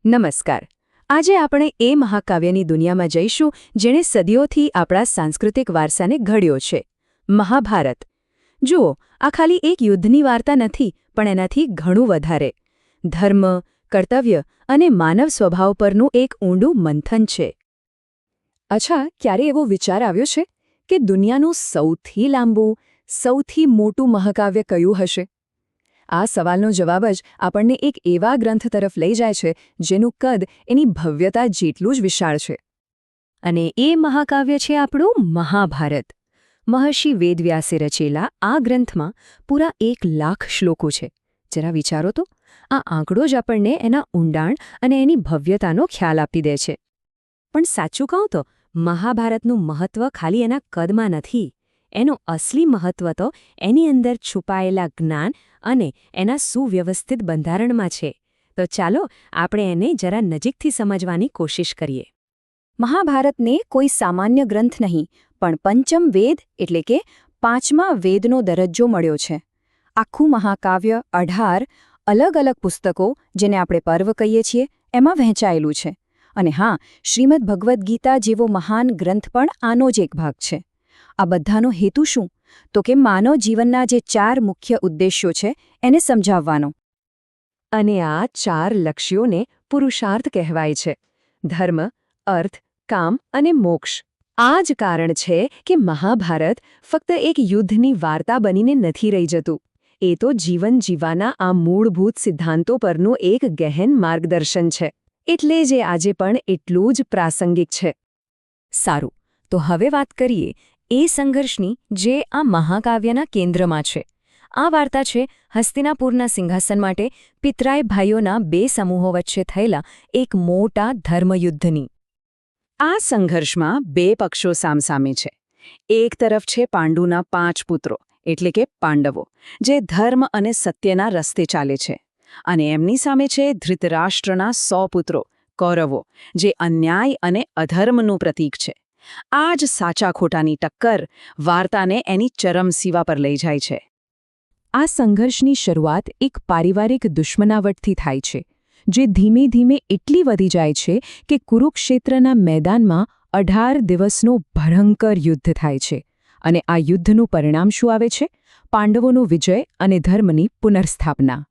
નમસ્કાર. આજે આપણે એ મહાકાવ્યની દુનિયામાં જઈશું જેણે સદીઓથી આપણા સાંસ્કૃતિક વારસાને ઘડ્યો છે, મહાભારત. જુઓ, આ ખાલી એક યુદ્ધની વાર્તા નથી, પણ એનાથી ઘણું વધારે. ધર્મ, કર્તવ્ય અને માનવ સ્વભાવ પરનું એક ઊંડું મંથન છે. અચ્છા, ક્યારે એવો વિચાર આવ્યો છે કે દુનિયાનું સૌથી લાંબુ, સૌથી મોટું મહાકાવ્ય કયું હશે? આ સવાલનો જવાબ જ આપણને એક એવા ગ્રંથ તરફ લઈ જાય છે જેનું કદ એની ભવ્યતા જેટલું જ વિશાળ છે. અને એ મહાકાવ્ય છે આપણું મહાભારત. મહર્ષિ વેદવ્યાસે રચેલા આ ગ્રંથમાં પૂરા 1,00,000 શ્લોકો છે. જરા વિચારો તો, આ આંકડો જ આપણને એના ઊંડાણ અને એની ભવ્યતાનો ખ્યાલ આપી દે છે. પણ સાચું કહું તો મહાભારતનું મહત્વ ખાલી એના કદમાં નથી. એનું અસલી મહત્વ તો એની અંદર છુપાયેલા જ્ઞાન અને એના સુવ્યવસ્થિત બંધારણમાં છે. તો ચાલો આપણે એને જરા નજીકથી સમજવાની કોશિશ કરીએ. મહાભારતને કોઈ સામાન્ય ગ્રંથ નહીં, પણ પંચમ વેદ એટલે કે 5મા વેદનો દરજ્જો મળ્યો છે. આખું મહાકાવ્ય 18 અલગ અલગ પુસ્તકો, જેને આપણે પર્વ કહીએ છીએ, એમાં વહેંચાયેલું છે. અને હા, શ્રીમદ ભગવદ્ ગીતા જેવો મહાન ગ્રંથ પણ આનો જ એક ભાગ છે. આ બધાનો હેતુ શું? તો કે માનવ જીવનના જે 4 મુખ્ય ઉદ્દેશ્યો છે એને સમજાવવાનો. અને આ 4 લક્ષ્યોને પુરુષાર્થ કહેવાય છે: ધર્મ, અર્થ, કામ અને મોક્ષ. આ જ કારણ છે કે મહાભારત ફક્ત એક યુદ્ધની વાર્તા બનીને નથી રહી જતું. એ તો જીવન જીવવાના આ મૂળભૂત સિદ્ધાંતો પરનું એક ગહેન માર્ગદર્શન છે. એટલે જે આજે પણ એટલું જ પ્રાસંગિક છે. સારું, તો હવે વાત કરીએ એ સંઘર્ષની જે આ મહાકાવ્યના કેન્દ્રમાં છે. આ વાર્તા છે હસ્તિનાપુરના સિંહાસન માટે પિતરાય ભાઈઓના 2 સમૂહો વચ્ચે થયેલા એક મોટા ધર્મયુદ્ધની. આ સંઘર્ષમાં 2 પક્ષો સામસામે છે. એક તરફ છે પાંડુના 5 પુત્રો, એટલે કે પાંડવો, જે ધર્મ અને સત્યના રસ્તે ચાલે છે. અને એમની સામે છે ધૃતરાષ્ટ્રના 100 પુત્રો, કૌરવો, જે અન્યાય અને અધર્મનું પ્રતીક છે. આ જ સાચા ખોટાની ટક્કર વાર્તાને એની ચરમસીમા પર લઈ જાય છે. આ સંઘર્ષની શરૂઆત એક પારિવારિક દુશ્મનાવટથી થાય છે, જે ધીમે ધીમે એટલી વધી જાય છે કે કુરુક્ષેત્રના મેદાનમાં 18 દિવસનું ભયંકર યુદ્ધ થાય છે. અને આ યુદ્ધનું પરિણામ શું આવે છે? પાંડવોનો વિજય અને ધર્મની પુનર્સ્થાપના.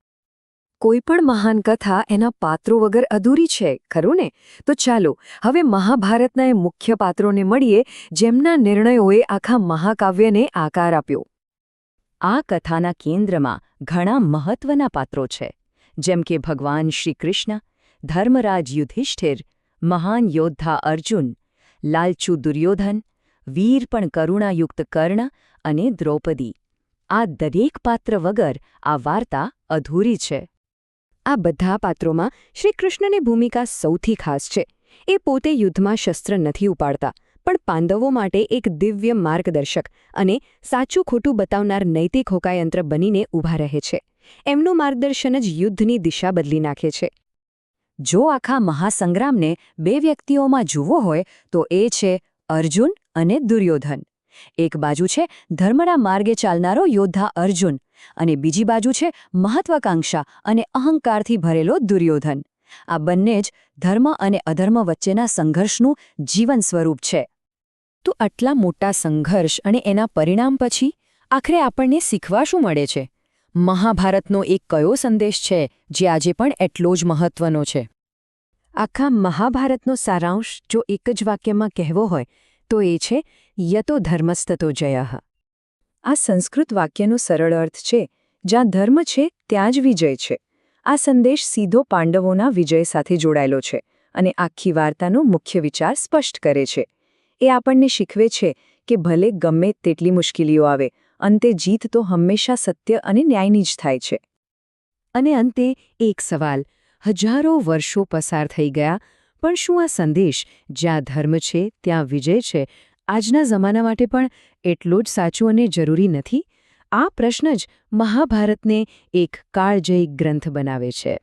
કોઈ પણ મહાન કથા એના પાત્રો વગર અધૂરી છે, ખરું ને? તો ચાલો હવે મહાભારતના એ મુખ્ય પાત્રોને મળીએ, જેમના નિર્ણયોએ આખા મહાકાવ્યને આકાર આપ્યો. આ કથાના કેન્દ્રમાં ઘણા મહત્વના પાત્રો છે, જેમ કે ભગવાન શ્રીકૃષ્ણ, ધર્મરાજ યુધિષ્ઠિર, મહાન યોદ્ધા અર્જુન, લાલચુ દુર્યોધન, વીર પણ કરુણાયુક્ત કર્ણ અને દ્રૌપદી. આ દરેક પાત્ર વગર આ વાર્તા અધૂરી છે. આ બધા પાત્રોમાં શ્રીકૃષ્ણની ભૂમિકા સૌથી ખાસ છે. એ પોતે યુદ્ધમાં શસ્ત્ર નથી ઉપાડતા, પણ પાંડવો માટે એક દિવ્ય માર્ગદર્શક અને સાચું ખોટું બતાવનાર નૈતિક હોકાયંત્ર બનીને ઊભા રહે છે. એમનું માર્ગદર્શન જ યુદ્ધની દિશા બદલી નાખે છે. જો આખા મહાસંગ્રામને 2 વ્યક્તિઓમાં જોવો હોય તો એ છે અર્જુન અને દુર્યોધન. એક બાજુ છે ધર્મના માર્ગે ચાલનારો યોદ્ધા અર્જુન, અને બીજી બાજુ છે મહત્વાકાંક્ષા અને અહંકારથી ભરેલો દુર્યોધન. આ બંને જ ધર્મ અને અધર્મ વચ્ચેના સંઘર્ષનું જીવન સ્વરૂપ છે. તો આટલા મોટા સંઘર્ષ અને એના પરિણામ પછી આખરે આપણને શીખવા શું મળે છે? મહાભારતનો એક કયો સંદેશ છે જે આજે પણ એટલો જ મહત્વનો છે? આખા મહાભારતનો સારાંશ જો એક જ વાક્યમાં કહેવો હોય તો એ છે યતો ધર્મસ્તતો જયઃ. આ સંસ્કૃત વાક્યનો સરળ અર્થ છે, જ્યાં ધર્મ છે ત્યાં જ વિજય છે. આ સંદેશ સીધો પાંડવોના વિજય સાથે જોડાયેલો છે અને આખી વાર્તાનો મુખ્ય વિચાર સ્પષ્ટ કરે છે. એ આપણને શીખવે છે કે ભલે ગમે તેટલી મુશ્કેલીઓ આવે, અંતે જીત તો હંમેશા સત્ય અને ન્યાયની જ થાય છે. અને અંતે એક સવાલ: હજારો વર્ષો પસાર થઈ ગયા, પણ શું આ સંદેશ જ્યાં ધર્મ છે ત્યાં વિજય છે આજના જમાના માટે પણ એટલો જ સાચું અને જરૂરી નથી? આ પ્રશ્ન જ મહાભારતને એક કાળજયી ગ્રંથ બનાવે છે.